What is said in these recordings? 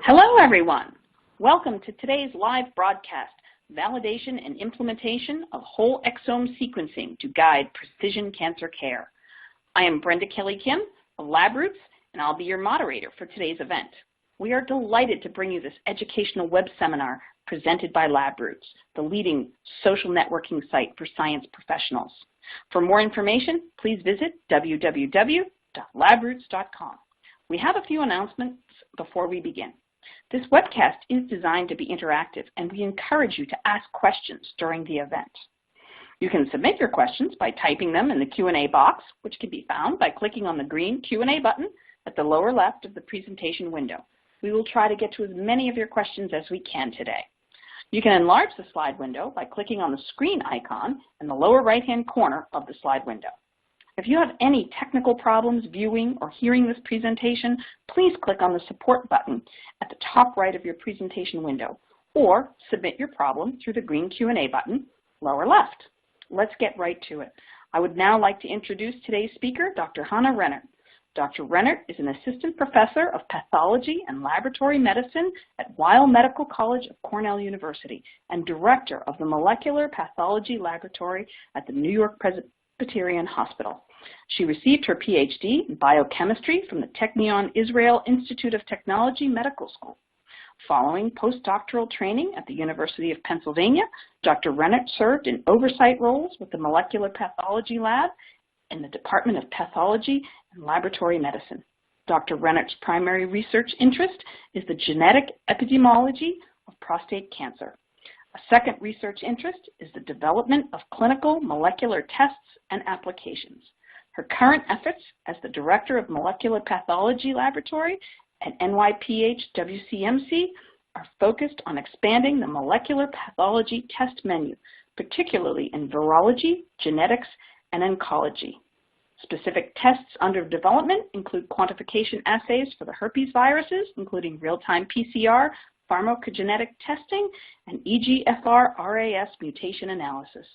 Hello, everyone. Welcome to today's live broadcast, Validation and Implementation of Whole-Exome Sequencing to Guide Precision Cancer Care. I am Brenda Kelly-Kim of LabRoots, and I'll be your moderator for today's event. We are delighted to bring you this educational web seminar presented by LabRoots, the leading social networking site for science professionals. For more information, please visit www.labroots.com. We have a few announcements before we begin. This webcast is designed to be interactive, and we encourage you to ask questions during the event. You can submit your questions by typing them in the Q&A box, which can be found by clicking on the green Q&A button at the lower left of the presentation window. We will try to get to as many of your questions as we can today. You can enlarge the slide window by clicking on the screen icon in the lower right-hand corner of the slide window. If you have any technical problems viewing or hearing this presentation, please click on the support button at the top right of your presentation window, or submit your problem through the green Q&A button, lower left. Let's get right to it. I would now like to introduce today's speaker, Dr. Hanna Rennert. Dr. Rennert is an assistant professor of pathology and laboratory medicine at Weill Medical College of Cornell University and director of the molecular pathology laboratory at the New York Presbyterian Hospital. She received her PhD in biochemistry from the Technion Israel Institute of Technology Medical School. Following postdoctoral training at the University of Pennsylvania, Dr. Rennert served in oversight roles with the Molecular Pathology Lab in the Department of Pathology and Laboratory Medicine. Dr. Rennert's primary research interest is the genetic epidemiology of prostate cancer. A second research interest is the development of clinical molecular tests and applications. Her current efforts as the Director of Molecular Pathology Laboratory at NYPH-WCMC are focused on expanding the molecular pathology test menu, particularly in virology, genetics, and oncology. Specific tests under development include quantification assays for the herpes viruses, including real-time PCR, pharmacogenetic testing, and EGFR-RAS mutation analysis.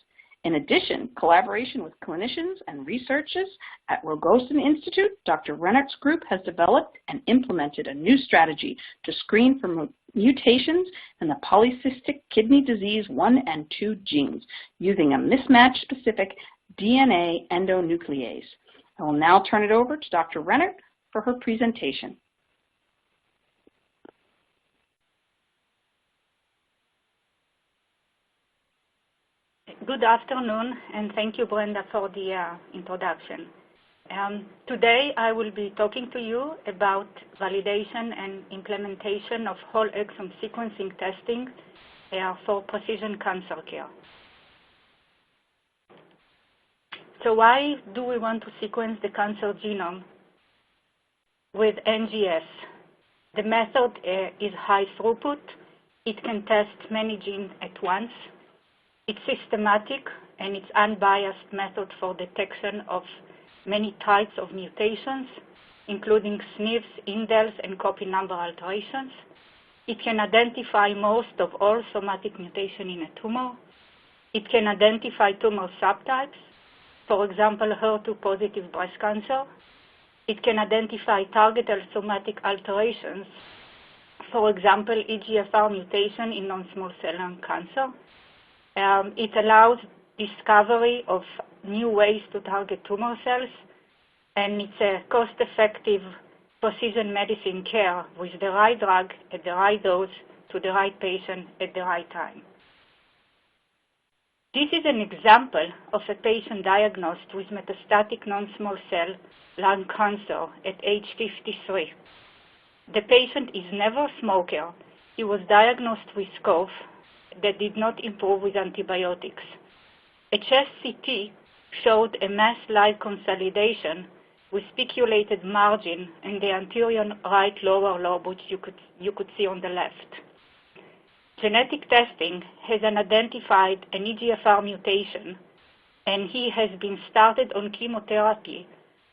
In addition, collaboration with clinicians and researchers at Rogozin Institute, Dr. Rennert's group has developed and implemented a new strategy to screen for mutations in the polycystic kidney disease 1 and 2 genes using a mismatch-specific DNA endonuclease. I will now turn it over to Dr. Rennert for her presentation. Good afternoon, and thank you, Brenda, for the introduction. Today, I will be talking to you about validation and implementation of whole exome sequencing testing for precision cancer care. So why do we want to sequence the cancer genome with NGS? The method is high throughput. It can test many genes at once. It's systematic, and it's unbiased method for detection of many types of mutations, including SNVs, indels, and copy number alterations. It can identify most of all somatic mutation in a tumor. It can identify tumor subtypes, for example, HER2-positive breast cancer. It can identify targeted somatic alterations, for example, EGFR mutation in non-small cell lung cancer. It allows discovery of new ways to target tumor cells, and it's a cost-effective precision medicine care with the right drug at the right dose to the right patient at the right time. This is an example of a patient diagnosed with metastatic non-small cell lung cancer at age 53. The patient is never a smoker. He was diagnosed with cough that did not improve with antibiotics. A chest CT showed a mass-like consolidation with spiculated margin in the anterior right lower lobe, which you could see on the left. Genetic testing has identified an EGFR mutation, and he has been started on chemotherapy,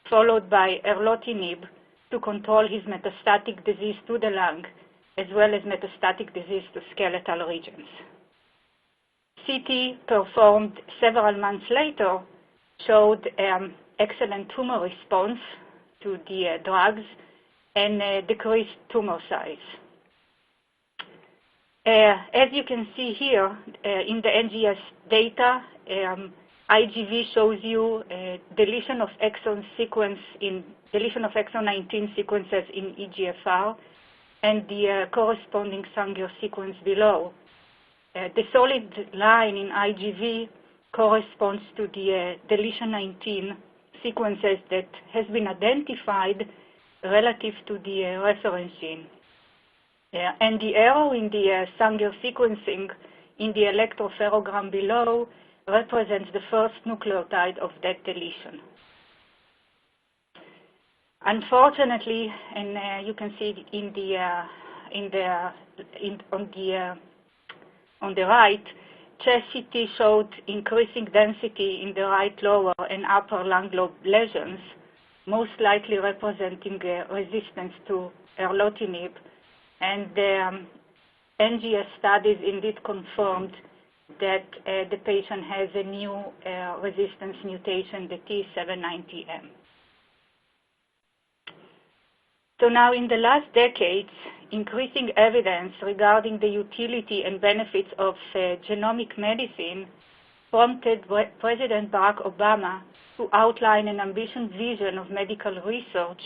followed by erlotinib to control his metastatic disease to the lung, as well as metastatic disease to skeletal regions. CT performed several months later showed excellent tumor response to the drugs and decreased tumor size. As you can see here in the NGS data, IGV shows you deletion of exon sequence in deletion of exon 19 sequences in EGFR and the corresponding Sanger sequence below. The solid line in IGV corresponds to the deletion 19 sequences that has been identified relative to the reference gene. And the arrow in the Sanger sequencing in the electropherogram below represents the first nucleotide of that deletion. Unfortunately, and you can see on the right, chest CT showed increasing density in the right lower and upper lung lobe lesions, most likely representing resistance to erlotinib. And the NGS studies indeed confirmed that the patient has a new resistance mutation, the T790M. So now in the last decades, increasing evidence regarding the utility and benefits of genomic medicine prompted President Barack Obama to outline an ambitious vision of medical research,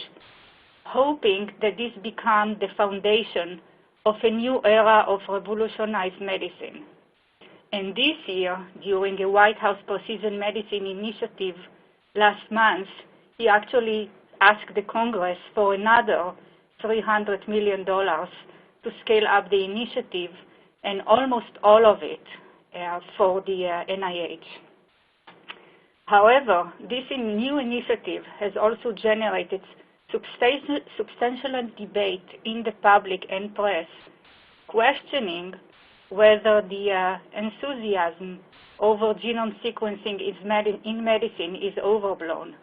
hoping that this become the foundation of a new era of revolutionized medicine. And this year, during a White House Precision Medicine Initiative last month, he actually asked the Congress for another $300 million to scale up the initiative, and almost all of it for the NIH. However, this new initiative has also generated substantial debate in the public and press, questioning whether the enthusiasm over genome sequencing in medicine is overblown.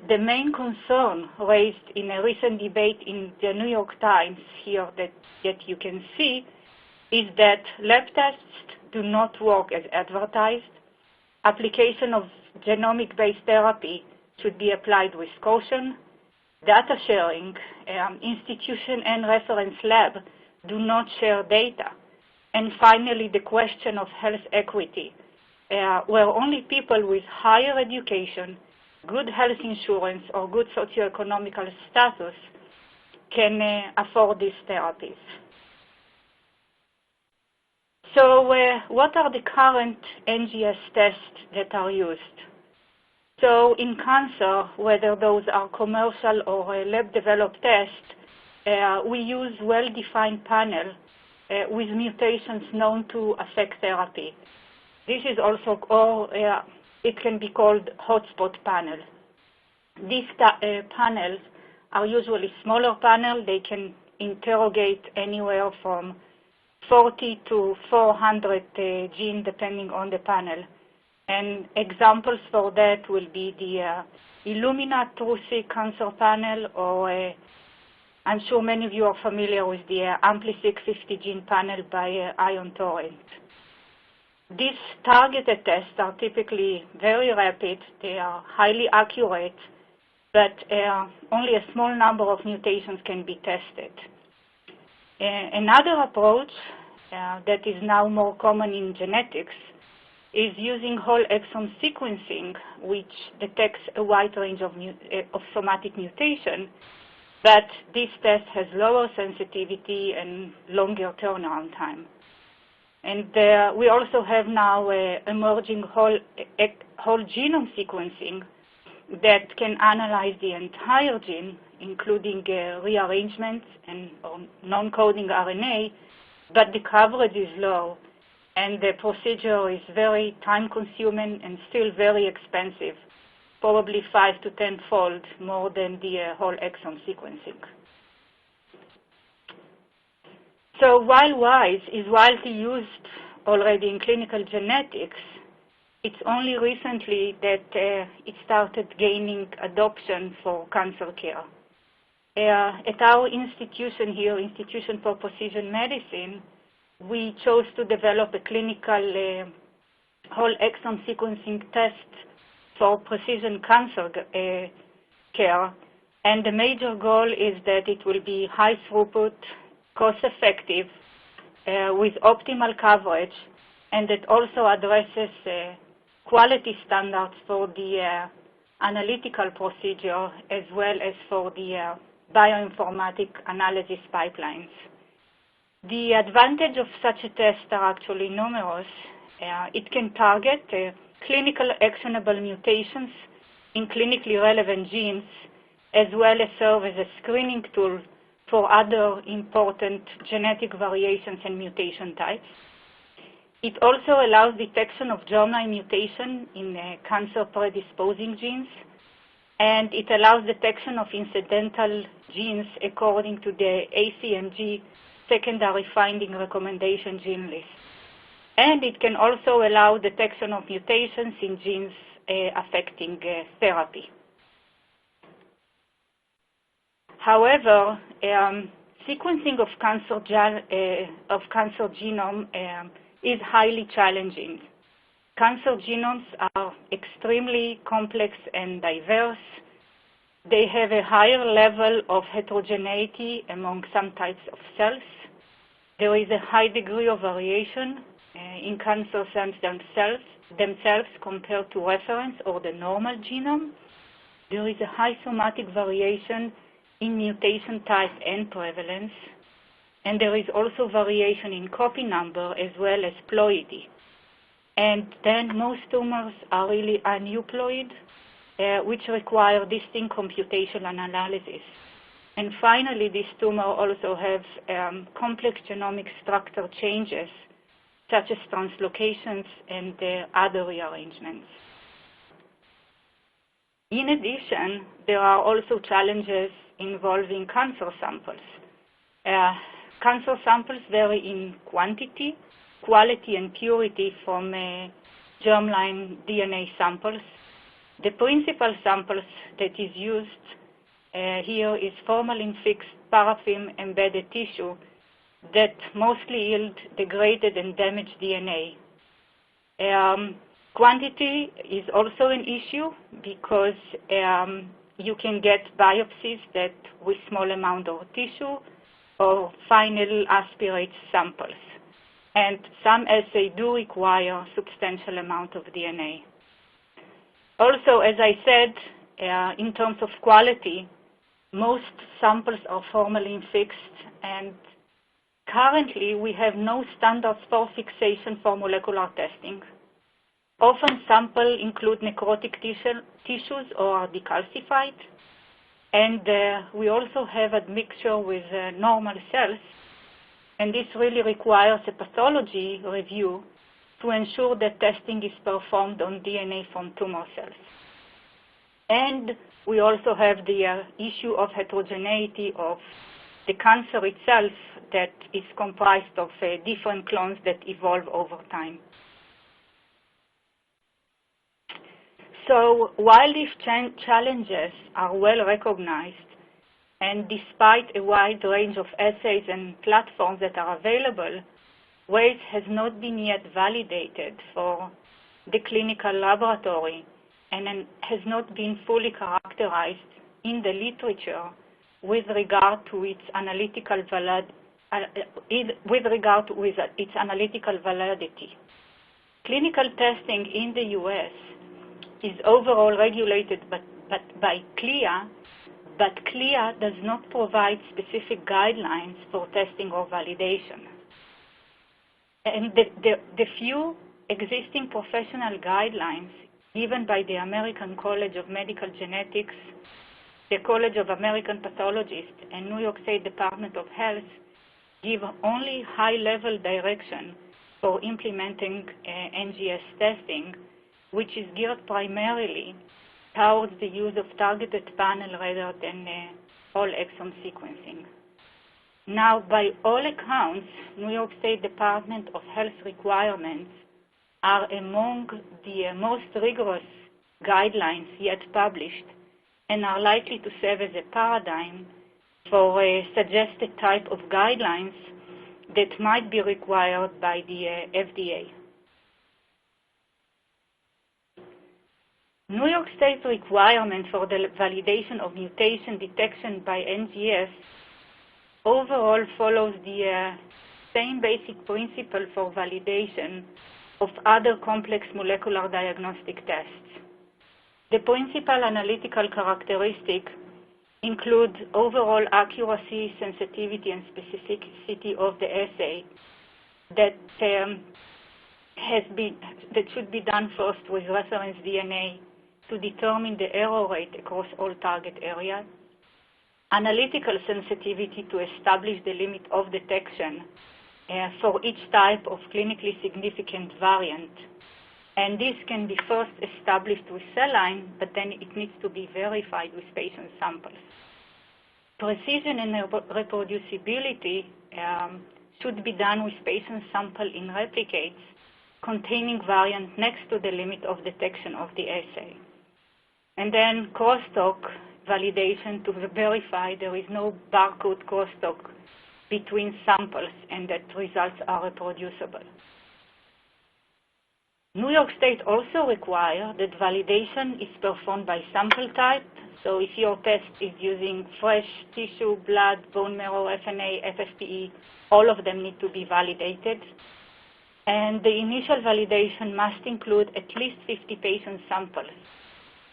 The main concern raised in a recent debate in the New York Times here that you can see is that lab tests do not work as advertised. Application of genomic-based therapy should be applied with caution. Data sharing, institution and reference lab do not share data. And finally, the question of health equity, where only people with higher education, good health insurance, or good socioeconomical status can afford these therapies. So what are the current NGS tests that are used? So in cancer, whether those are commercial or lab-developed tests, we use well-defined panel with mutations known to affect therapy. This is also, or it can be called hotspot panel. These panels are usually smaller panels. They can interrogate anywhere from 40 to 400 genes depending on the panel. And examples for that will be the Illumina Seq cancer panel, or I'm sure many of you are familiar with the AmpliSeq 50 gene panel by Ion Torrent. These targeted tests are typically very rapid. They are highly accurate, but only a small number of mutations can be tested. Another approach that is now more common in genetics is using whole-exome sequencing, which detects a wide range of somatic mutation, but this test has lower sensitivity and longer turnaround time. And we also have now emerging whole genome sequencing that can analyze the entire gene, including rearrangements and non-coding RNA, but the coverage is low, and the procedure is very time-consuming and still very expensive, probably 5 to 10-fold more than the whole exome sequencing. So while WISE is widely used already in clinical genetics, it's only recently that it started gaining adoption for cancer care. At our institution here, Institution for Precision Medicine, we chose to develop a clinical whole exome sequencing test for precision cancer care. And the major goal is that it will be high throughput, cost-effective, with optimal coverage, and that also addresses quality standards for the analytical procedure as well as for the bioinformatic analysis pipelines. The advantage of such a test are actually numerous. It can target clinical actionable mutations in clinically relevant genes, as well as serve as a screening tool for other important genetic variations and mutation types. It also allows detection of germline mutation in cancer predisposing genes, and it allows detection of incidental genes according to the ACMG secondary finding recommendation gene list. And it can also allow detection of mutations in genes affecting therapy. However, sequencing of cancer genome is highly challenging. Cancer genomes are extremely complex and diverse. They have a higher level of heterogeneity among some types of cells. There is a high degree of variation in cancer cells themselves compared to reference or the normal genome. There is a high somatic variation in mutation type and prevalence, and there is also variation in copy number as well as ploidy. And then most tumors are really aneuploid, which require distinct computational analysis. And finally, this tumor also has complex genomic structure changes, such as translocations and other rearrangements. In addition, there are also challenges involving cancer samples. Cancer samples vary in quantity, quality, and purity from germline DNA samples. The principal samples that is used here is formalin-fixed paraffin-embedded tissue that mostly yield degraded and damaged DNA. Quantity is also an issue because you can get biopsies that with small amount of tissue or final aspirate samples. And some assays do require substantial amount of DNA. Also, as I said, in terms of quality, most samples are formalin fixed, and currently we have no standards for fixation for molecular testing. Often samples include necrotic tissues or are decalcified, and we also have admixture with normal cells, and this really requires a pathology review to ensure that testing is performed on DNA from tumor cells. And we also have the issue of heterogeneity of the cancer itself that is comprised of different clones that evolve over time. So while these challenges are well recognized, and despite a wide range of assays and platforms that are available, WAIS has not been yet validated for the clinical laboratory and has not been fully characterized in the literature with regard to its analytical validity. Clinical testing in the US is overall regulated by CLIA, but CLIA does not provide specific guidelines for testing or validation. And the few existing professional guidelines given by the American College of Medical Genetics, the College of American Pathologists, and New York State Department of Health give only high-level direction for implementing NGS testing, which is geared primarily towards the use of targeted panel rather than whole-exome sequencing. Now, by all accounts, New York State Department of Health requirements are among the most rigorous guidelines yet published and are likely to serve as a paradigm for a suggested type of guidelines that might be required by the FDA. New York State's requirement for the validation of mutation detection by NGS overall follows the same basic principle for validation of other complex molecular diagnostic tests. The principal analytical characteristics include overall accuracy, sensitivity, and specificity of the assay that should be done first with reference DNA to determine the error rate across all target areas, analytical sensitivity to establish the limit of detection for each type of clinically significant variant. And this can be first established with cell line, but then it needs to be verified with patient samples. Precision and reproducibility should be done with patient sample in replicates containing variant next to the limit of detection of the assay. And then crosstalk validation to verify there is no barcode crosstalk between samples and that results are reproducible. New York State also requires that validation is performed by sample type. So if your test is using fresh tissue, blood, bone marrow, FNA, FFPE, all of them need to be validated. And the initial validation must include at least 50 patient samples.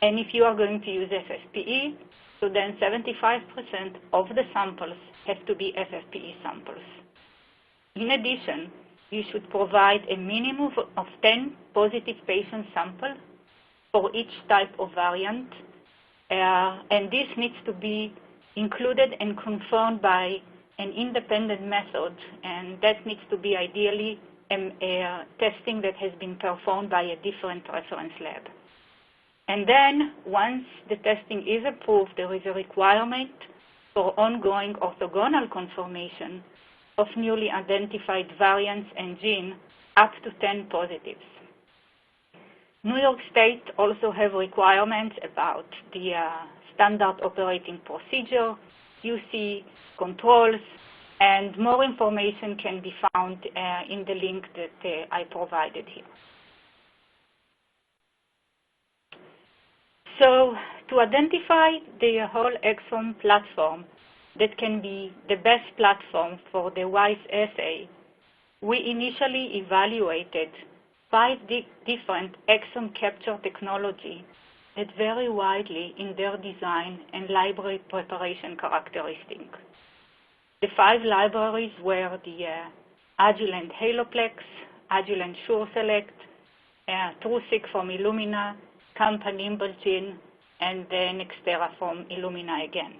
And if you are going to use FFPE, so then 75% of the samples have to be FFPE samples. In addition, you should provide a minimum of 10 positive patient samples for each type of variant. And this needs to be included and confirmed by an independent method, and that needs to be ideally testing that has been performed by a different reference lab. And then, once the testing is approved, there is a requirement for ongoing orthogonal confirmation of newly identified variants and genes up to 10 positives. New York State also have requirements about the standard operating procedure, QC, controls, and more information can be found in the link that I provided here. So to identify the Whole-Exome platform that can be the best platform for the WISE assay, we initially evaluated 5 different exome capture technology that vary widely in their design and library preparation characteristics. The 5 libraries were the Agilent HaloPlex, Agilent SureSelect, TrueSeq from Illumina, Companimbal Gene, and then Nextera from Illumina again.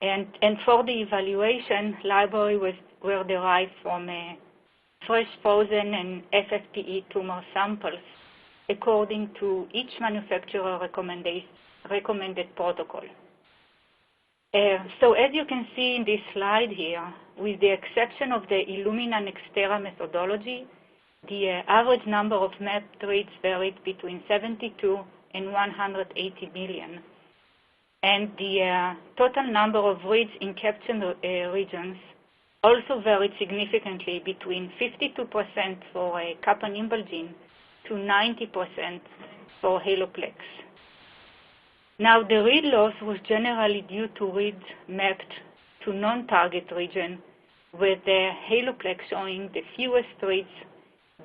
And for the evaluation, libraries were derived from fresh, frozen, and FFPE tumor samples according to each manufacturer recommended protocol. So as you can see in this slide here, with the exception of the Illumina Nextera methodology, the average number of mapped reads varied between 72 and 180 million. And the total number of reads in captured regions also varied significantly between 52% for a Companimbal gene to 90% for HaloPlex. Now, the read loss was generally due to reads mapped to non-target region, with the HaloPlex showing the fewest reads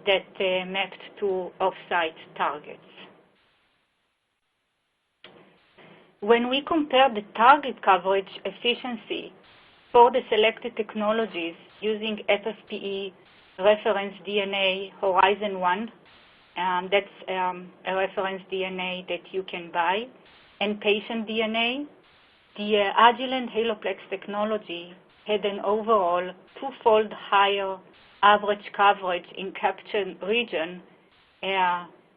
that mapped to off-site targets. When we compare the target coverage efficiency for the selected technologies using FFPE reference DNA Horizon 1, that's a reference DNA that you can buy, and patient DNA, the Agilent HaloPlex technology had an overall 2-fold higher average coverage in captured region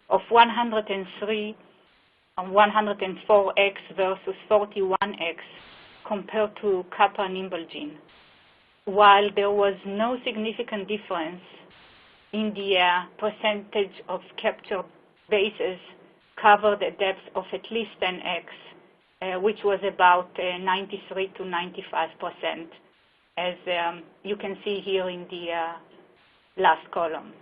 of 103 and 104x versus 41x compared to Companimbal gene, while there was no significant difference in the percentage of captured bases covered at depth of at least 10x, which was about 93 to 95%, as you can see here in the last column.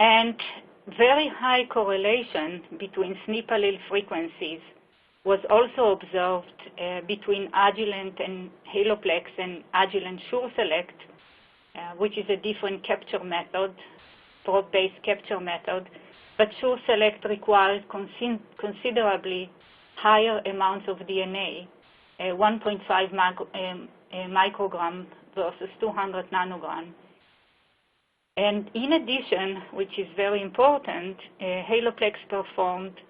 And very high correlation between SNP allele frequencies was also observed between Agilent and HaloPlex and Agilent SureSelect, which is a different capture method, probe-based capture method, but SureSelect requires considerably higher amounts of DNA, 1.5 microgram versus 200 nanogram. And in addition, which is very important, HaloPlex performed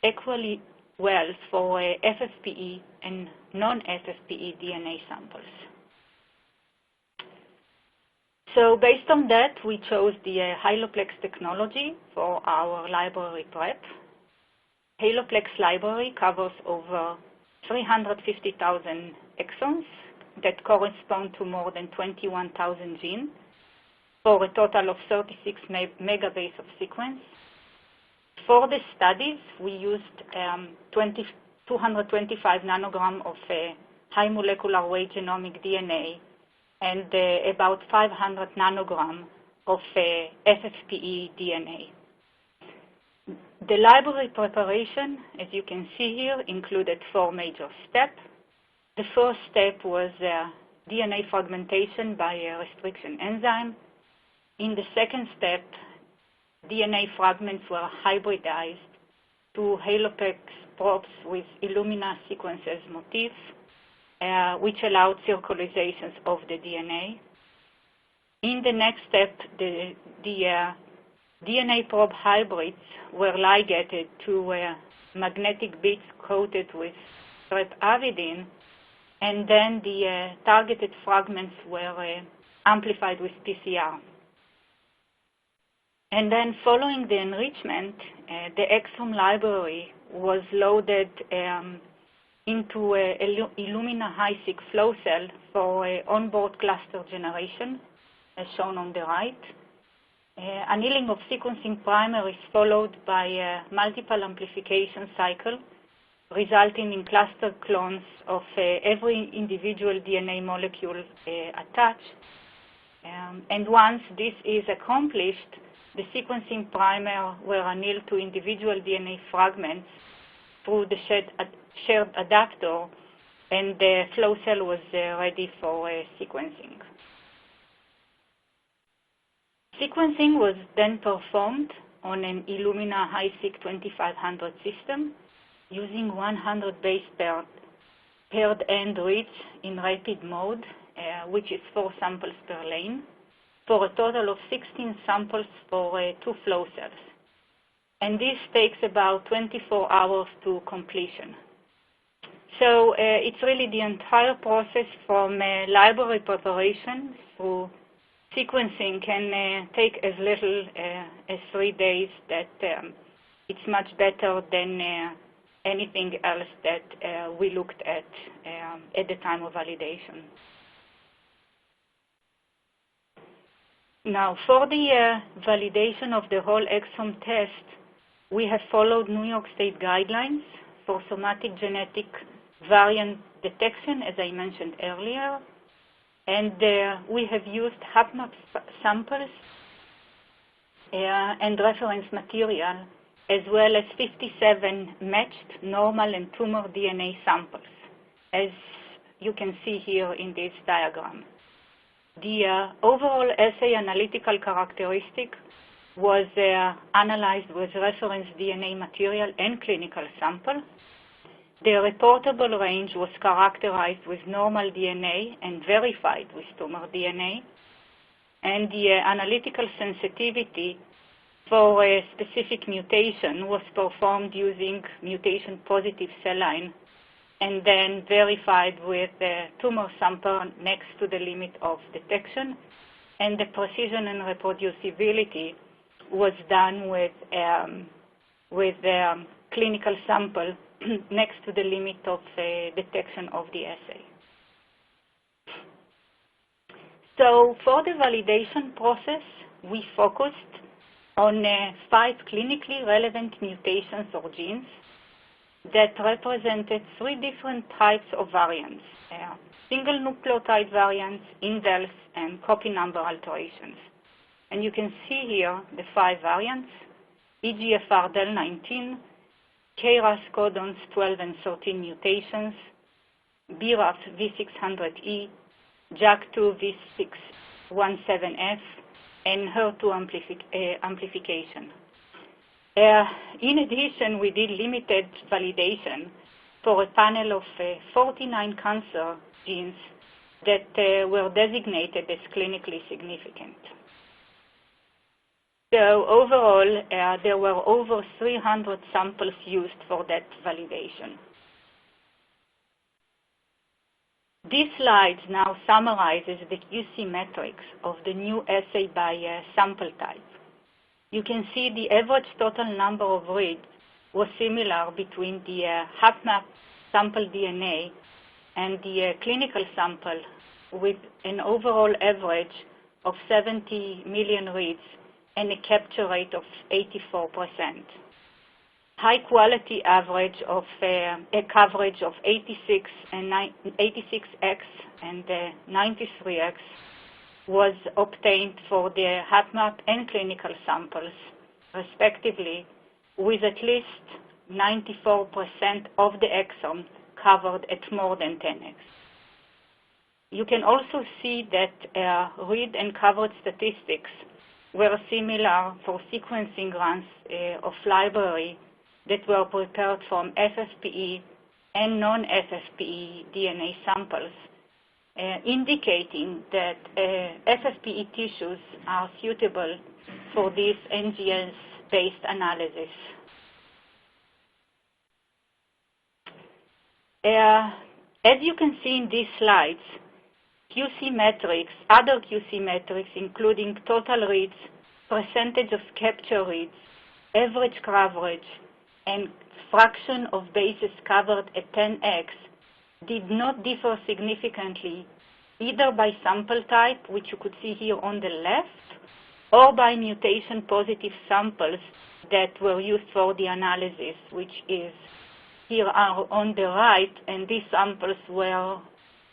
equally well for FFPE and non-FFPE DNA samples. So based on that, we chose the HaloPlex technology for our library prep. HaloPlex library covers over 350,000 exons that correspond to more than 21,000 genes for a total of 36 megabase of sequence. For the studies, we used 225 nanogram of high molecular weight genomic DNA and about 500 nanogram of FFPE DNA. The library preparation, as you can see here, included 4 major steps. The first step was DNA fragmentation by a restriction enzyme. In the second step, DNA fragments were hybridized to HaloPlex probes with Illumina sequences motif, which allowed circularizations of the DNA. In the next step, the DNA probe hybrids were ligated to magnetic beads coated with strep-avidin, and then the targeted fragments were amplified with PCR. And then following the enrichment, the exome library was loaded into Illumina Seq flow cell for onboard cluster generation, as shown on the right. Annealing of sequencing primers followed by a multiple amplification cycle, resulting in cluster clones of every individual DNA molecule attached. And once this is accomplished, the sequencing primer were annealed to individual DNA fragments through the shared adapter, and the flow cell was ready for sequencing. Sequencing was then performed on an Illumina Seq 2500 system using 100 base paired end reads in rapid mode, which is 4 samples per lane, for a total of 16 samples for 2 flow cells. And this takes about 24 hours to completion. So it's really the entire process from library preparation through sequencing can take as little as 3 days. That it's much better than anything else that we looked at the time of validation. Now, for the validation of the Whole-Exome test, we have followed New York State guidelines for somatic genetic variant detection, as I mentioned earlier. And we have used HapMap samples and reference material, as well as 57 matched normal and tumor DNA samples, as you can see here in this diagram. The overall assay analytical characteristic was analyzed with reference DNA material and clinical sample. The reportable range was characterized with normal DNA and verified with tumor DNA. And the analytical sensitivity for a specific mutation was performed using mutation-positive cell line and then verified with the tumor sample next to the limit of detection. And the precision and reproducibility was done with clinical sample next to the limit of detection of the assay. So for the validation process, we focused on 5 clinically relevant mutations or genes that represented 3 different types of variants: single nucleotide variants, indels, and copy number alterations. And you can see here the 5 variants: EGFR-del19, KRAS codons 12 and 13 mutations, BRAF V600E, JAK2 V617F, and HER2 amplification. In addition, we did limited validation for a panel of 49 cancer genes that were designated as clinically significant. So overall, there were over 300 samples used for that validation. This slide now summarizes the QC metrics of the new assay by sample type. You can see the average total number of reads was similar between the HapMap sample DNA and the clinical sample, with an overall average of 70 million reads and a capture rate of 84%. High quality average of a coverage of 86x and 93x was obtained for the HapMap and clinical samples, respectively, with at least 94% of the exome covered at more than 10x. You can also see that read and coverage statistics were similar for sequencing runs of library that were prepared from FFPE and non-FFPE DNA samples, indicating that FFPE tissues are suitable for this NGS-based analysis. As you can see in these slides, QC metrics, other QC metrics, including total reads, percentage of capture reads, average coverage, and fraction of bases covered at 10x, did not differ significantly either by sample type, which you could see here on the left, or by mutation-positive samples that were used for the analysis, which is here are on the right, and these samples were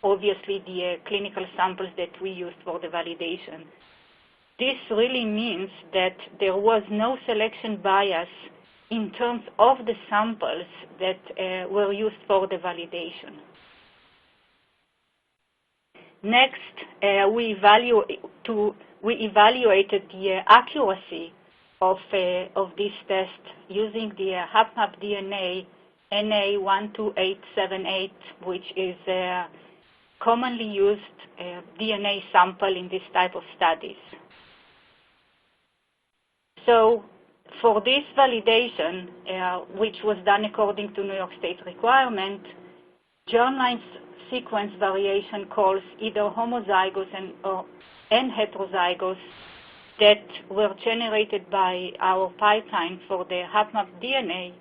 obviously the clinical samples that we used for the validation. This really means that there was no selection bias in terms of the samples that were used for the validation. Next, we evaluated the accuracy of this test using the HapMap DNA NA 12878, which is a commonly used DNA sample in this type of studies. So for this validation, which was done according to New York State requirement, germline sequence variation calls either homozygous and heterozygous that were generated by our pipeline for the HapMap DNA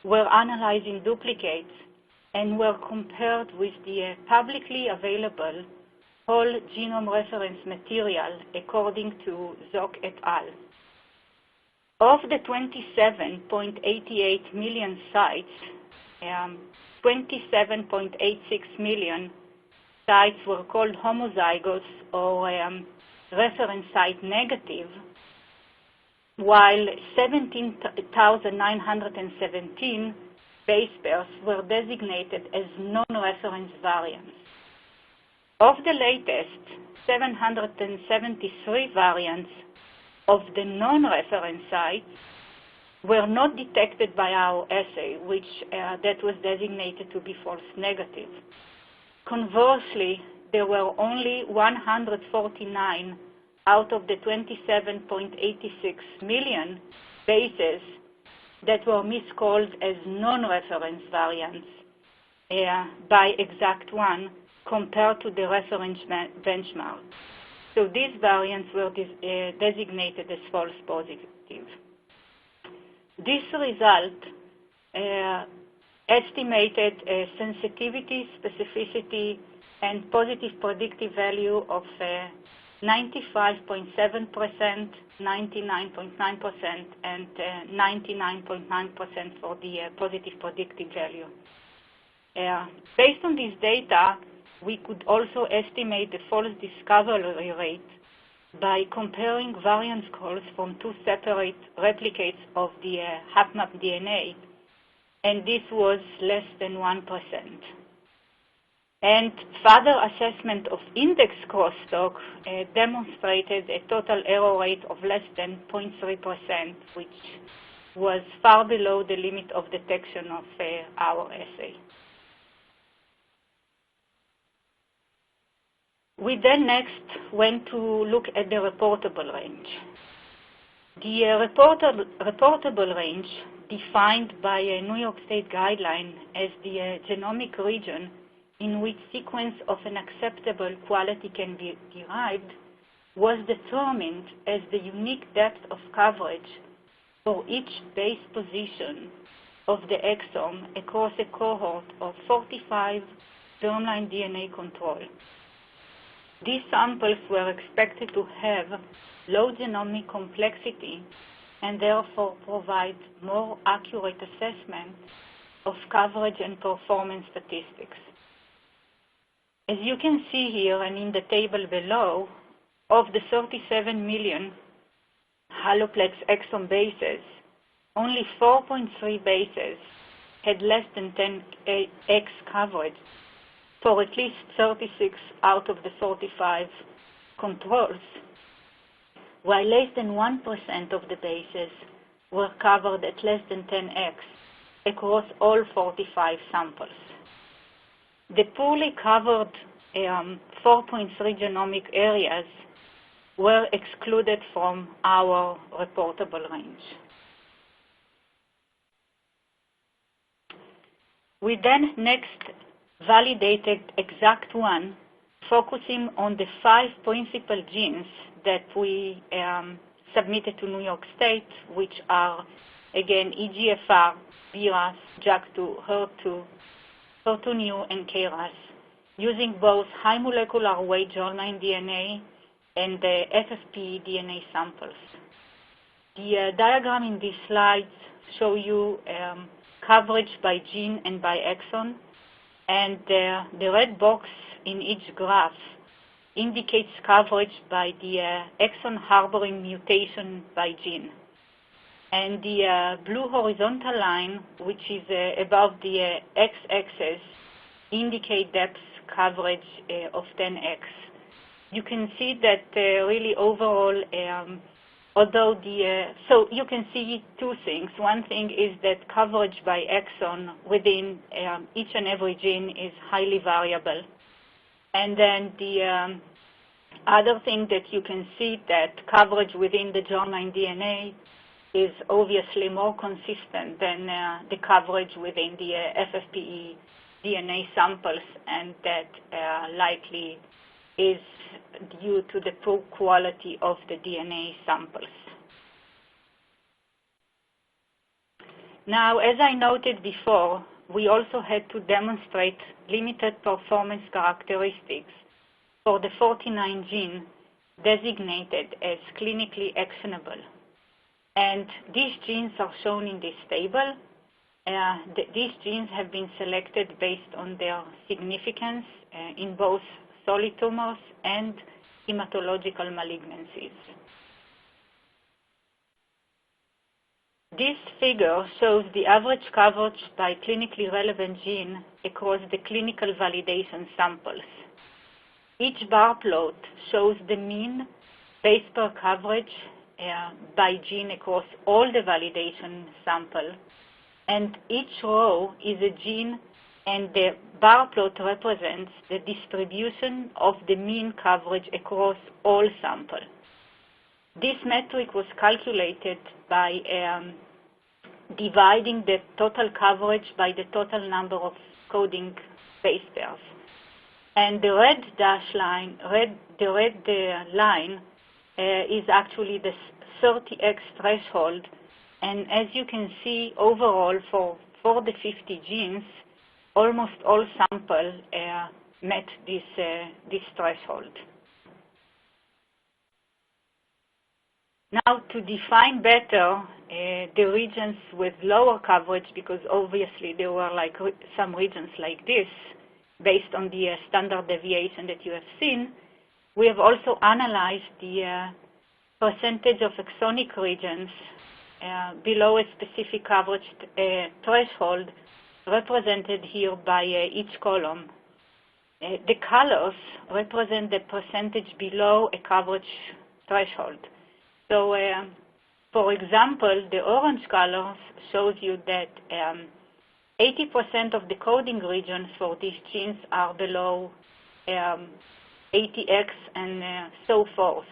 were analyzed in duplicates and were compared with the publicly available whole genome reference material according to Zoc et al. Of the 27.88 million sites, 27.86 million sites were called homozygous or reference site negative, while 17,917 base pairs were designated as non-reference variants. Of the latest 773 variants of the non-reference sites were not detected by our assay, which that was designated to be false negative. Conversely, there were only 149 out of the 27.86 million bases that were miscalled as non-reference variants by exact1 compared to the reference benchmark. So these variants were designated as false positive. This result estimated sensitivity, specificity, and positive predictive value of 95.7%, 99.9%, and 99.9% for the positive predictive value. Based on this data, we could also estimate the false discovery rate by comparing variant calls from two separate replicates of the HapMap DNA and this was less than 1%. And further assessment of index crosstalk demonstrated a total error rate of less than 0.3%, which was far below the limit of detection of our assay. We then next went to look at the reportable range. The reportable range, defined by a New York State guideline as the genomic region in which sequence of an acceptable quality can be derived, was determined as the unique depth of coverage for each base position of the exome across a cohort of 45 germline DNA control. These samples were expected to have low genomic complexity and therefore provide more accurate assessment of coverage and performance statistics. As you can see here and in the table below, of the 37 million HaloPlex exome bases, only 4.3 bases had less than 10x coverage for at least 36 out of the 45 controls, while less than 1% of the bases were covered at less than 10x across all 45 samples. The poorly covered 4.3 genomic areas were excluded from our reportable range. We then next validated EXACT-1, focusing on the 5 principal genes that we submitted to New York State, which are, again, EGFR, BRAF, JAK2, HER2, HER2-neu, and KRAS, using both high molecular weight germline DNA and the FFPE DNA samples. The diagram in these slides show you coverage by gene and by exon, and the red box in each graph indicates coverage by the exon harboring mutation by gene. And the blue horizontal line, which is above the x-axis, indicate depth coverage of 10x. You can see that really overall, although so you can see two things. One thing is that coverage by exon within each and every gene is highly variable. And then the other thing that you can see that coverage within the germline DNA is obviously more consistent than the coverage within the FFPE DNA samples, and that likely is due to the poor quality of the DNA samples. Now, as I noted before, we also had to demonstrate limited performance characteristics for the 49 genes designated as clinically actionable. And these genes are shown in this table. These genes have been selected based on their significance in both solid tumors and hematological malignancies. This figure shows the average coverage by clinically relevant gene across the clinical validation samples. Each bar plot shows the mean base pair coverage by gene across all the validation sample, and each row is a gene, and the bar plot represents the distribution of the mean coverage across all samples. This metric was calculated by dividing the total coverage by the total number of coding base pairs. And the red dash line, the red line is actually the 30x threshold. And as you can see, overall, for the 50 genes, almost all samples met this threshold. Now, to define better the regions with lower coverage, because obviously there were like some regions like this, based on the standard deviation that you have seen, we have also analyzed the percentage of exonic regions below a specific coverage threshold, represented here by each column. The colors represent the percentage below a coverage threshold. So, for example, the orange colors shows you that 80% of the coding regions for these genes are below 80x and so forth.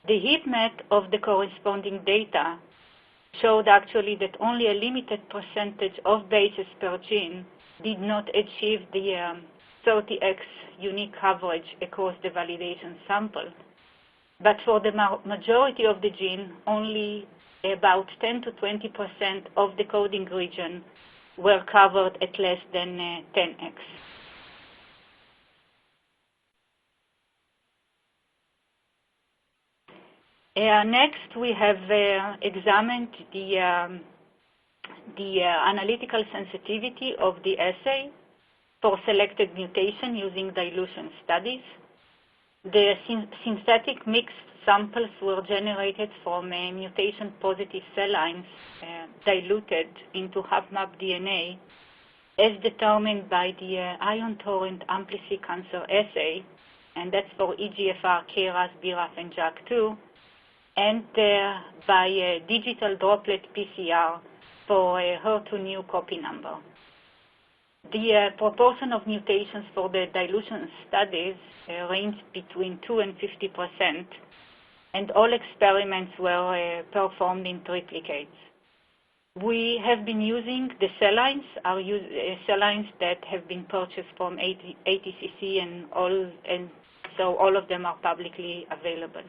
The heat map of the corresponding data showed actually that only a limited percentage of bases per gene did not achieve the 30x unique coverage across the validation sample. But for the majority of the gene, only about 10 to 20% of the coding region were covered at less than 10x. Next, we have examined the analytical sensitivity of the assay for selected mutation using dilution studies. The synthetic mixed samples were generated from mutation-positive cell lines diluted into HapMap DNA as determined by the ion torrent AmpliSeq cancer assay, and that's for EGFR, KRAS, BRAF, and JAK2, and by digital droplet PCR for HER2 new copy number. The proportion of mutations for the dilution studies ranged between 2 and 50%, and all experiments were performed in triplicates. We have been using the cell lines, cell lines that have been purchased from ATCC, and so all of them are publicly available.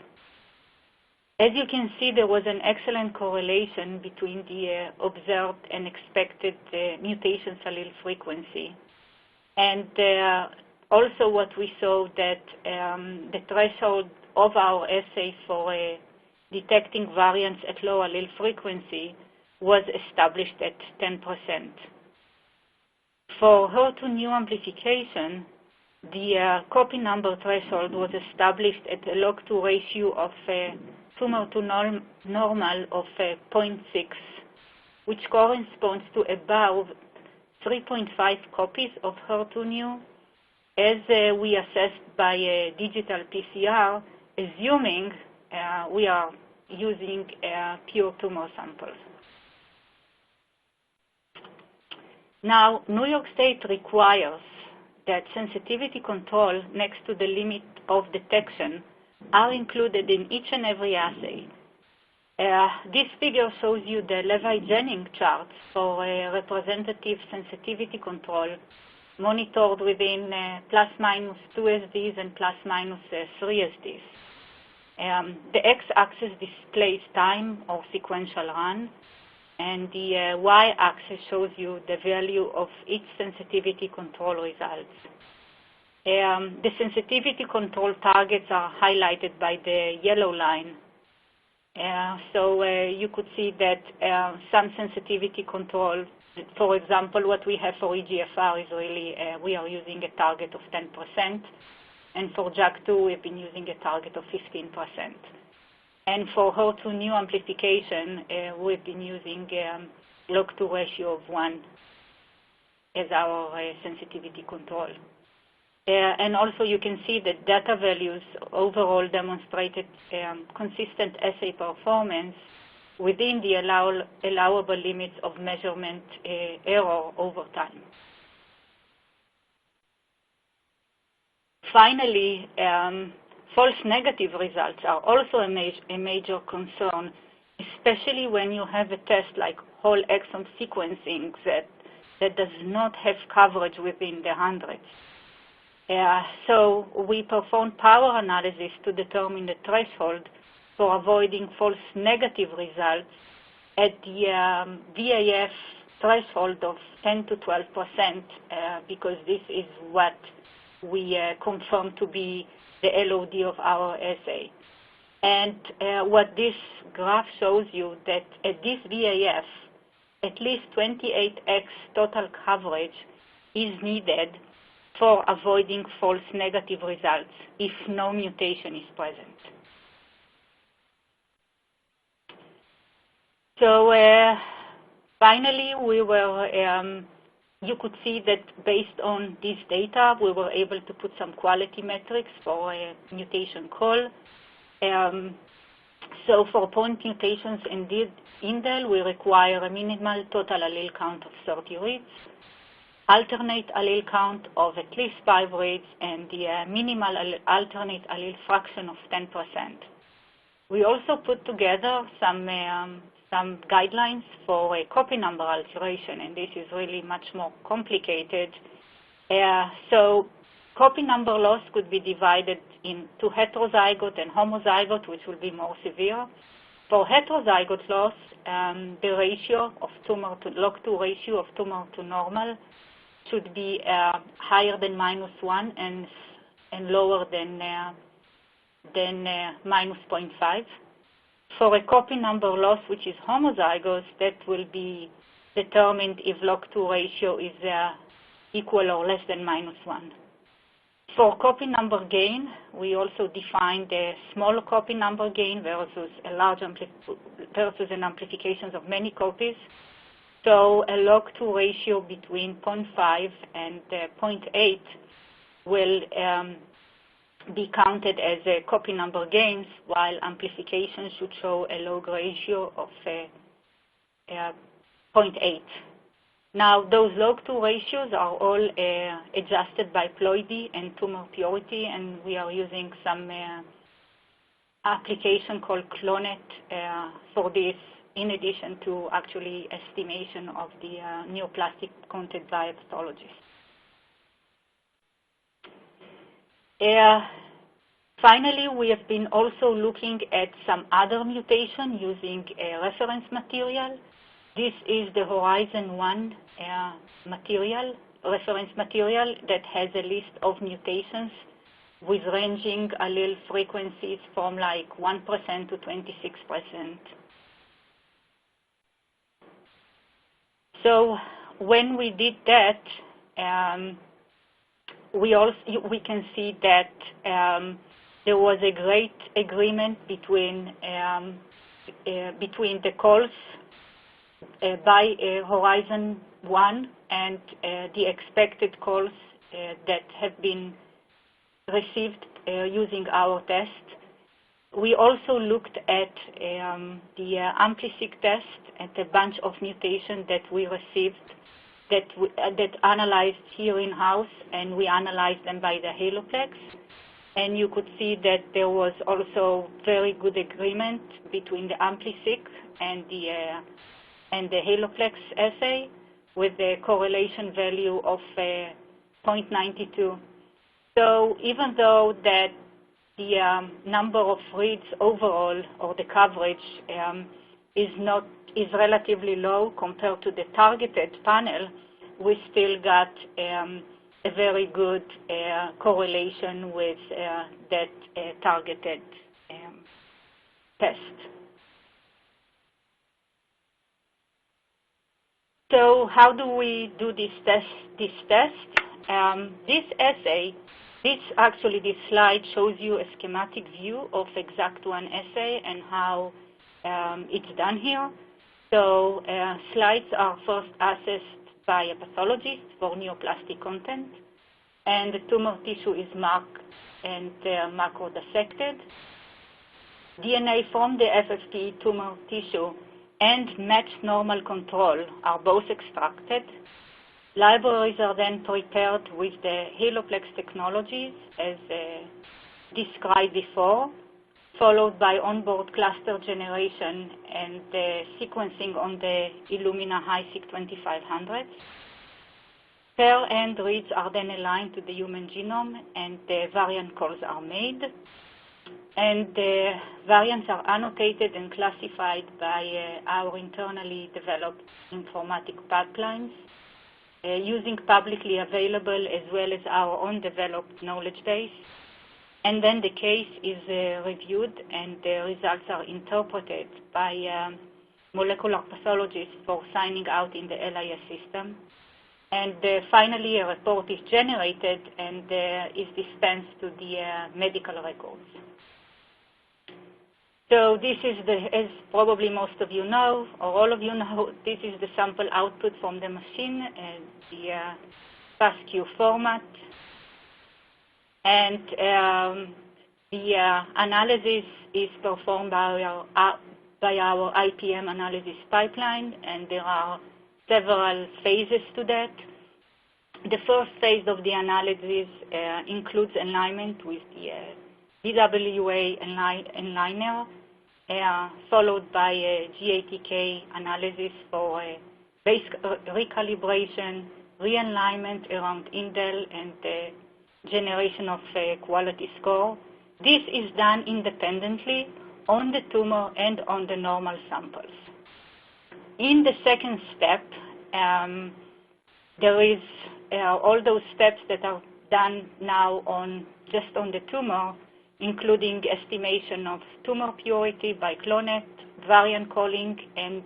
As you can see, there was an excellent correlation between the observed and expected mutations allele frequency. And also what we saw that the threshold of our assay for detecting variants at low allele frequency was established at 10%. For HER2 new amplification, the copy number threshold was established at a log2 ratio of tumor to normal of 0.6, which corresponds to about 3.5 copies of HER2 new, as we assessed by digital PCR, assuming we are using pure tumor samples. Now, New York State requires that sensitivity control next to the limit of detection are included in each and every assay. This figure shows you the Levi-Jennings charts for representative sensitivity control monitored within plus minus 2 SDs and plus minus 3 SDs. The x-axis displays time or sequential run, and the y-axis shows you the value of each sensitivity control results. The sensitivity control targets are highlighted by the yellow line. So you could see that some sensitivity control, for example, what we have for EGFR is really, we are using a target of 10%. And for JAK2, we've been using a target of 15%. And for HER2 new amplification, we've been using log2 ratio of 1 as our sensitivity control. And also you can see that data values overall demonstrated consistent assay performance within the allowable limits of measurement error over time. Finally, false negative results are also a major concern, especially when you have a test like whole exome sequencing that does not have coverage within the hundreds. So we performed power analysis to determine the threshold for avoiding false negative results at the VAF threshold of 10 to 12%, because this is what we confirm to be the LOD of our assay. And what this graph shows you that at this VAF, at least 28x total coverage is needed for avoiding false negative results if no mutation is present. So finally, you could see that based on this data, we were able to put some quality metrics for mutation call. So for point mutations in indel, we require a minimal total allele count of 30 reads, alternate allele count of at least 5 reads, and the minimal alternate allele fraction of 10%. We also put together some guidelines for a copy number alteration, and this is really much more complicated. So copy number loss could be divided into heterozygote and homozygote, which will be more severe. For heterozygote loss, the ratio of tumor to log2 ratio of tumor to normal should be higher than -1 and lower than -0.5. For a copy number loss, which is homozygous, that will be determined if log2 ratio is equal or less than -1. For copy number gain, we also defined a small copy number gain versus a large versus an amplification of many copies. So a log2 ratio between 0.5 and 0.8 will be counted as a copy number gains, while amplification should show a log ratio of 0.8. Now, those log2 ratios are all adjusted by ploidy and tumor purity, and we are using some application called Clonet for this, in addition to actually estimation of the neoplastic content by pathologists. Finally, we have been also looking at some other mutation using reference material. This is the Horizon 1 reference material that has a list of mutations with ranging allele frequencies from like 1% to 26%. So when we did that, we can see that there was a great agreement between the calls by Horizon 1 and the expected calls that have been received using our test. We also looked at the AmpliSeq test at a bunch of mutations that we received that analyzed here in-house, and we analyzed them by the HaloPlex. And you could see that there was also very good agreement between the AmpliSeq and the HaloPlex assay, with the correlation value of 0.92. So even though that the number of reads overall, or the coverage, is relatively low compared to the targeted panel, we still got a very good correlation with that targeted test. So how do we do this test? This assay, this slide shows you a schematic view of Exact1 assay and how it's done here. So slides are first assessed by a pathologist for neoplastic content, and the tumor tissue is marked and macro dissected. DNA from the FFPE tumor tissue and matched normal control are both extracted. Libraries are then prepared with the HaloPlex technologies as described before, followed by onboard cluster generation and sequencing on the Illumina HiSeq 2500. Pair end reads are then aligned to the human genome, and the variant calls are made. And the variants are annotated and classified by our internally developed informatic pipelines, using publicly available as well as our own developed knowledge base. And then the case is reviewed, and the results are interpreted by molecular pathologists for signing out in the LIS system. And finally, a report is generated and is dispensed to the medical records. So this is as probably most of you know, or all of you know, this is the sample output from the machine, the FASTQ format. And the analysis is performed by our IPM analysis pipeline, and there are several phases to that. The first phase of the analysis includes alignment with the DWA aligner, followed by a GATK analysis for base recalibration, realignment around indel, and generation of quality score. This is done independently on the tumor and on the normal samples. In the second step, there is all those steps that are done now just on the tumor, including estimation of tumor purity by clonet, variant calling, and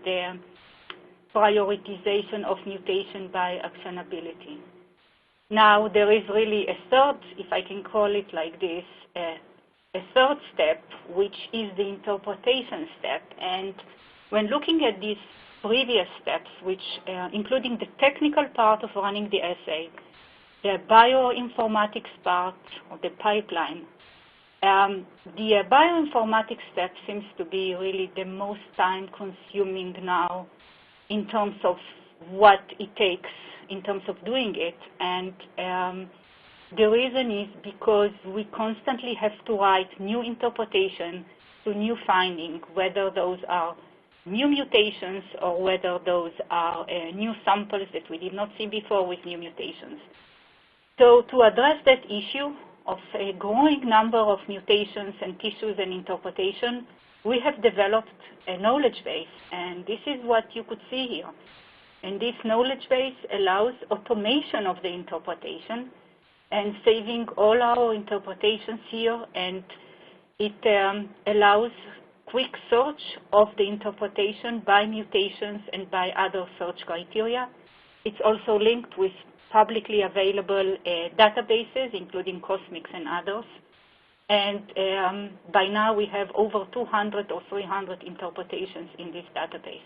prioritization of mutation by actionability. Now, there is really a third, if I can call it like this, a third step, which is the interpretation step. And when looking at these previous steps, which including the technical part of running the assay, the bioinformatics part of the pipeline, the bioinformatics step seems to be really the most time-consuming now in terms of what it takes in terms of doing it. And the reason is because we constantly have to write new interpretation to new findings, whether those are new mutations or whether those are new samples that we did not see before with new mutations. So to address that issue of a growing number of mutations and tissues and interpretation, we have developed a knowledge base, and this is what you could see here. And this knowledge base allows automation of the interpretation and saving all our interpretations here, and it allows quick search of the interpretation by mutations and by other search criteria. It's also linked with publicly available databases, including CosMx and others. And by now we have over 200 or 300 interpretations in this database.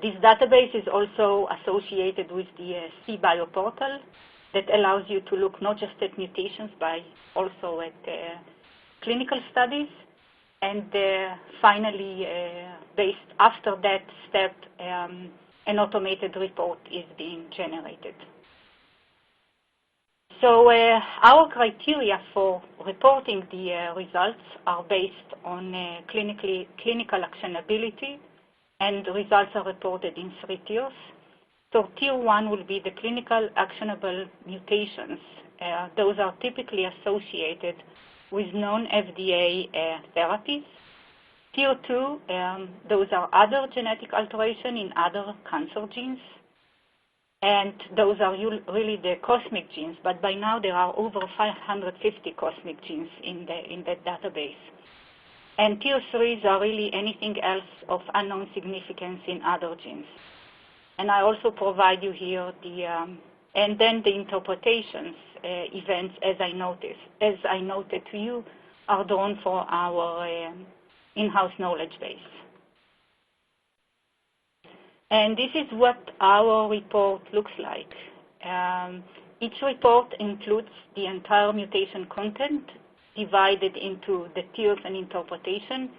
This database is also associated with the CBio portal that allows you to look not just at mutations, but also at clinical studies. And finally, based after that step, an automated report is being generated. So our criteria for reporting the results are based on clinical actionability, and the results are reported in 3 tiers. So tier 1 will be the clinical actionable mutations. Those are typically associated with non-FDA therapies. Tier 2, those are other genetic alteration in other cancer genes. And those are really the cosmic genes, but by now there are over 550 cosmic genes in that database. And tier 3s are really anything else of unknown significance in other genes. And I also provide you here and then the interpretations events, as I noted to you, are drawn for our in-house knowledge base. And this is what our report looks like. Each report includes the entire mutation content divided into the tiers and interpretation,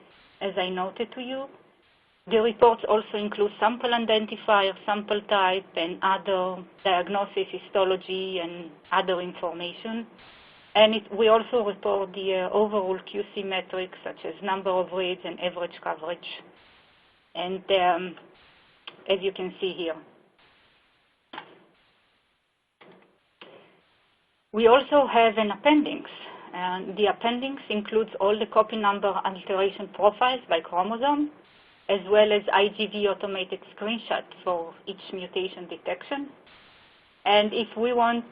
as I noted to you. The reports also include sample identifier, sample type, and other diagnosis, histology, and other information. And we also report the overall QC metrics, such as number of reads and average coverage. And as you can see here. We also have an appendix. And the appendix includes all the copy number alteration profiles by chromosome, as well as IGV automated screenshots for each mutation detection. And if we want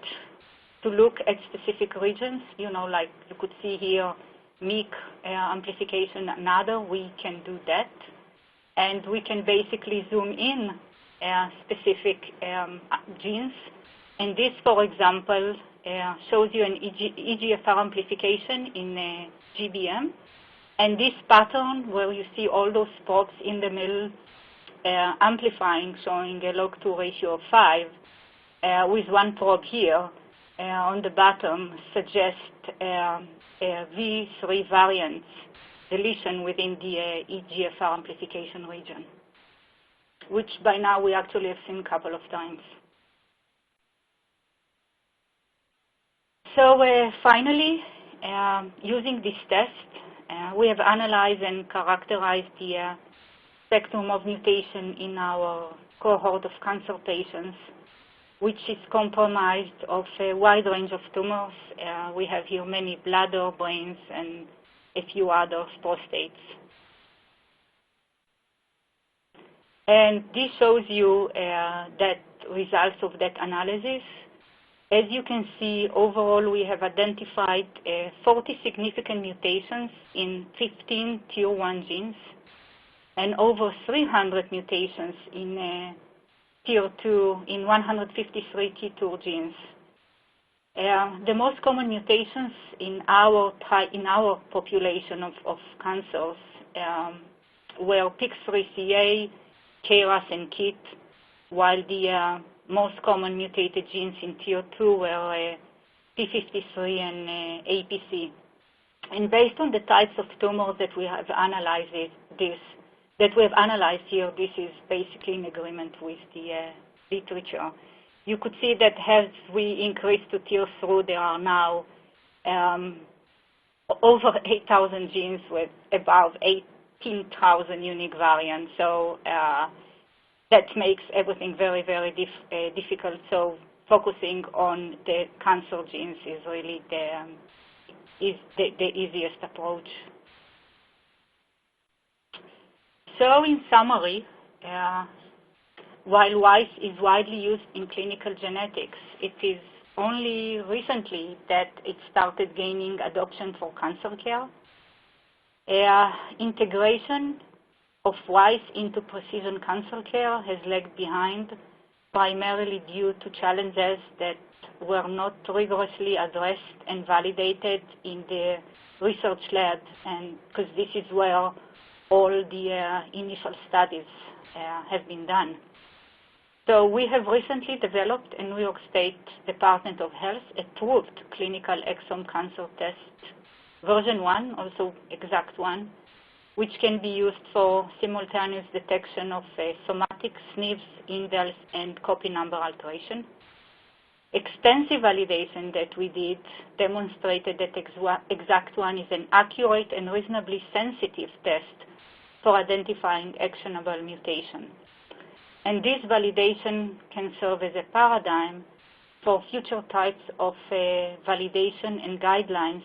to look at specific regions, like you could see here, MYC amplification and other, we can do that. And we can basically zoom in specific genes. And this, for example, shows you an EGFR amplification in GBM. And this pattern, where you see all those spots in the middle amplifying, showing a log2 ratio of 5, with one probe here on the bottom, suggests a V3 variant deletion within the EGFR amplification region, which by now we actually have seen a couple of times. So finally, using this test, we have analyzed and characterized the spectrum of mutation in our cohort of cancer patients, which is comprised of a wide range of tumors. We have here many bladder, brains, and a few others, prostates. And this shows you that results of that analysis. As you can see, overall, we have identified 40 significant mutations in 15 tier 1 genes and over 300 mutations in tier 2 in 153 tier 2 genes. The most common mutations in our population of cancers were PIK3CA, KRAS, and KIT, while the most common mutated genes in tier 2 were P53 and APC. And based on the types of tumors that we have analyzed here, this is basically in agreement with the literature. You could see that as we increase to tier 3, there are now over 8,000 genes with about 18,000 unique variants. So that makes everything very, very difficult. So focusing on the cancer genes is really the easiest approach. So in summary, while WISE is widely used in clinical genetics, it is only recently that it started gaining adoption for cancer care. Integration of WISE into precision cancer care has lagged behind, primarily due to challenges that were not rigorously addressed and validated in the research lab, and because this is where all the initial studies have been done. So we have recently developed a New York State Department of Health approved clinical exome cancer test, version 1, also exact 1, which can be used for simultaneous detection of somatic, SNVs, indels, and copy number alteration. Extensive validation that we did demonstrated that exact 1 is an accurate and reasonably sensitive test for identifying actionable mutation. And this validation can serve as a paradigm for future types of validation and guidelines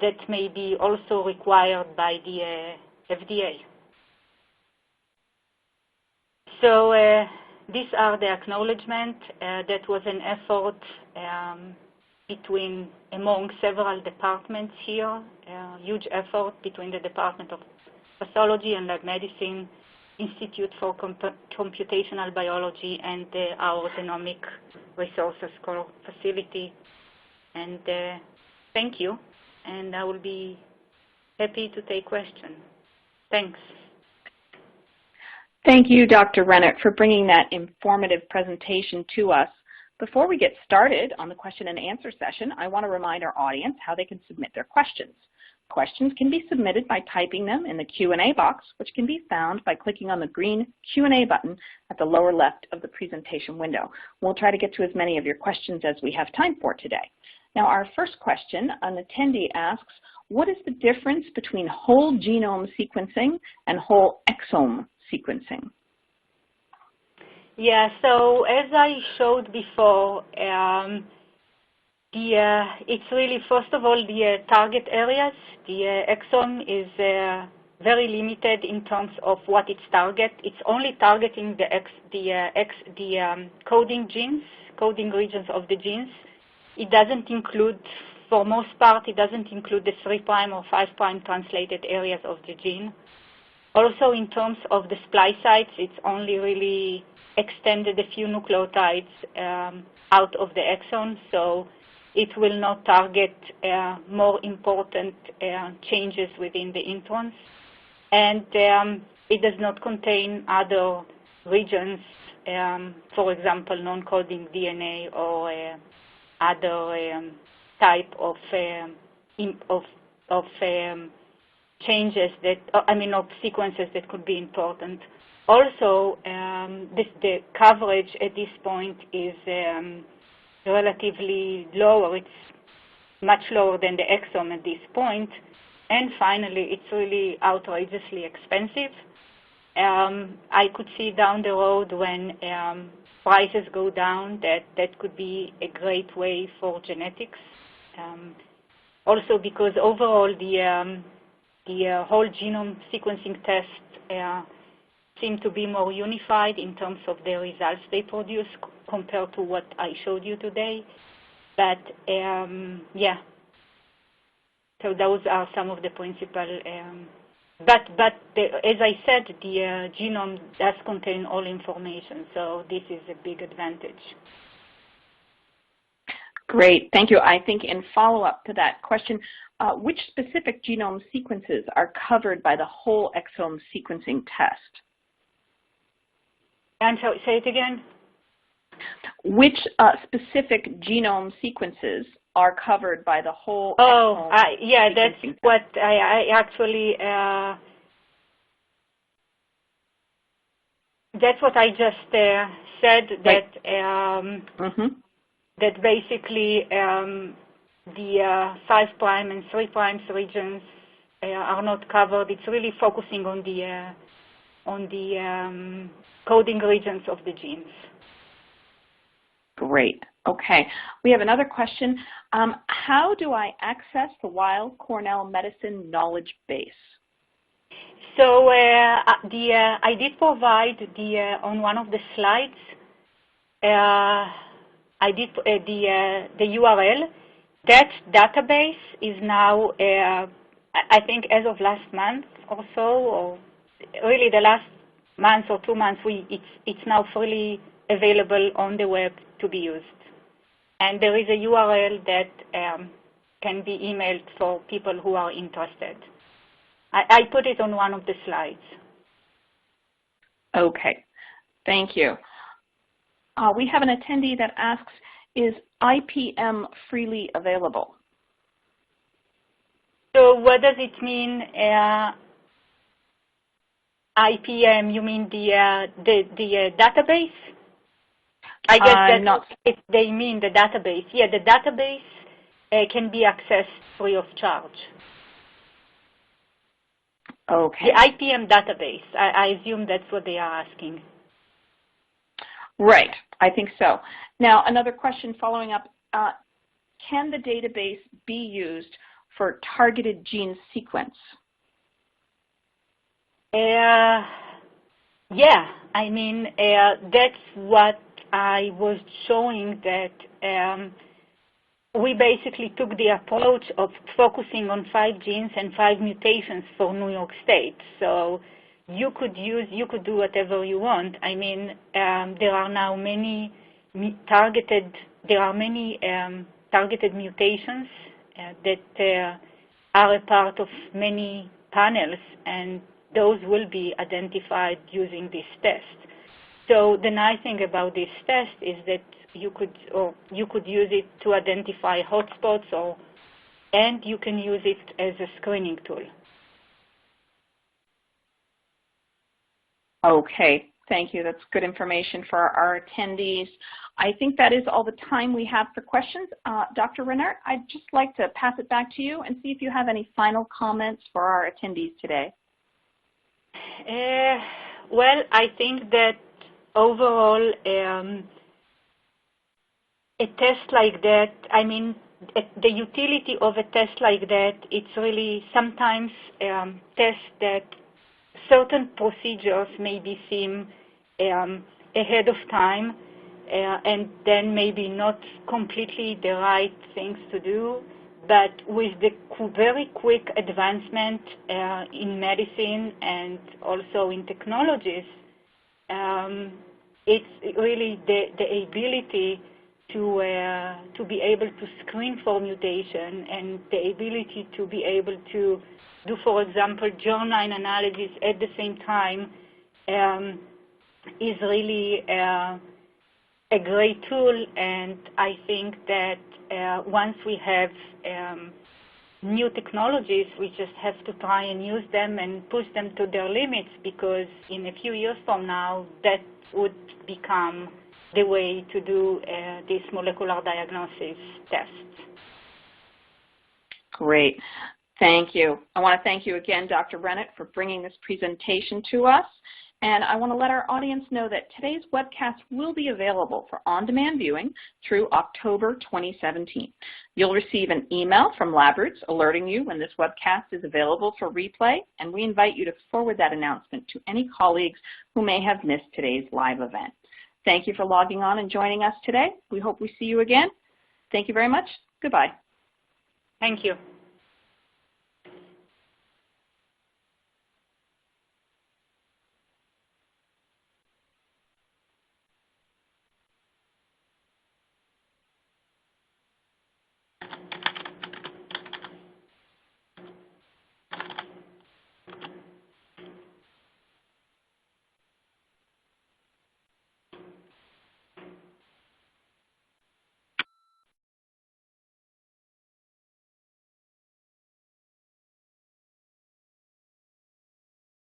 that may be also required by the FDA. So these are the acknowledgement. That was an effort among several departments here, a huge effort between the Department of Pathology and Lab Medicine, Institute for Computational Biology, and our Genomic Resources Core facility. And thank you, and I will be happy to take questions. Thanks. Thank you, Dr. Rennert, for bringing that informative presentation to us. Before we get started on the question and answer session, I want to remind our audience how they can submit their questions. Questions can be submitted by typing them in the Q&A box, which can be found by clicking on the green Q&A button at the lower left of the presentation window. We'll try to get to as many of your questions as we have time for today. Now, our first question, an attendee asks, what is the difference between whole genome sequencing and whole exome sequencing? Yeah, so as I showed before, it's really, first of all, the target areas. The exome is very limited in terms of what its target. It's only targeting the coding genes, coding regions of the genes. It doesn't include, for most part, it doesn't include the 3' or 5' translated areas of the gene. Also, in terms of the splice sites, it's only really extended a few nucleotides out of the exon. So it will not target more important changes within the introns. And it does not contain other regions, for example, non-coding DNA or other type of changes that, of sequences that could be important. Also, the coverage at this point is relatively lower. It's much lower than the exome at this point. And finally, it's really outrageously expensive. I could see down the road when prices go down that could be a great way for genetics. Also because overall the whole genome sequencing tests seem to be more unified in terms of the results they produce compared to what I showed you today. But yeah, so those are some of the principal. But as I said, the genome does contain all information, so this is a big advantage. Great, thank you. I think in follow-up to that question, which specific genome sequences are covered by the whole exome sequencing test? I'm sorry, say it again. Which specific genome sequences are covered by the whole exome yeah, that's sequencing test? what I actually, that's what I just said, that that basically the 5' and 3' regions are not covered. It's really focusing on the coding regions of the genes. Great. Okay. We have another question. How do I access the Weill Cornell Medicine knowledge base? So I did provide on one of the slides. I did the URL. That database is now, I think, as of last month or so, or really the last month or 2 months, it's now fully available on the web to be used. And there is a URL that can be emailed for people who are interested. I put it on one of the slides. Okay, thank you. We have an attendee that asks, is IPM freely available? So what does it mean, IPM? You mean the database? I guess that's if they mean the database. Yeah, the database can be accessed free of charge. Okay. The IPM database, I assume that's what they are asking. Right, I think so. Now, another question following up. Can the database be used for targeted gene sequence? Yeah, I mean, that's what I was showing, that we basically took the approach of focusing on 5 genes and 5 mutations for New York State. So you could do whatever you want. I mean, there are now many targeted mutations that are a part of many panels, and those will be identified using this test. So the nice thing about this test is that you could use it to identify hotspots, and you can use it as a screening tool. Okay, thank you. That's good information for our attendees. I think that is all the time we have for questions. Dr. Rennert, I'd just like to pass it back to you and see if you have any final comments for our attendees today. Well, I think that overall, a test like that, I mean, the utility of a test like that, it's really sometimes tests that certain procedures maybe seem ahead of time, and then maybe not completely the right things to do. But with the very quick advancement in medicine and also in technologies, it's really the ability to be able to screen for mutation, and the ability to be able to do, for example, germline analysis at the same time is really a great tool. And I think that once we have new technologies, we just have to try and use them and push them to their limits, because in a few years from now, that would become the way to do these molecular diagnosis tests. Great. Thank you. I want to thank you again, Dr. Rennert, for bringing this presentation to us. And I want to let our audience know that today's webcast will be available for on-demand viewing through October 2017. You'll receive an email from LabRoots alerting you when this webcast is available for replay, and we invite you to forward that announcement to any colleagues who may have missed today's live event. Thank you for logging on and joining us today. We hope we see you again. Thank you very much. Goodbye. Thank you.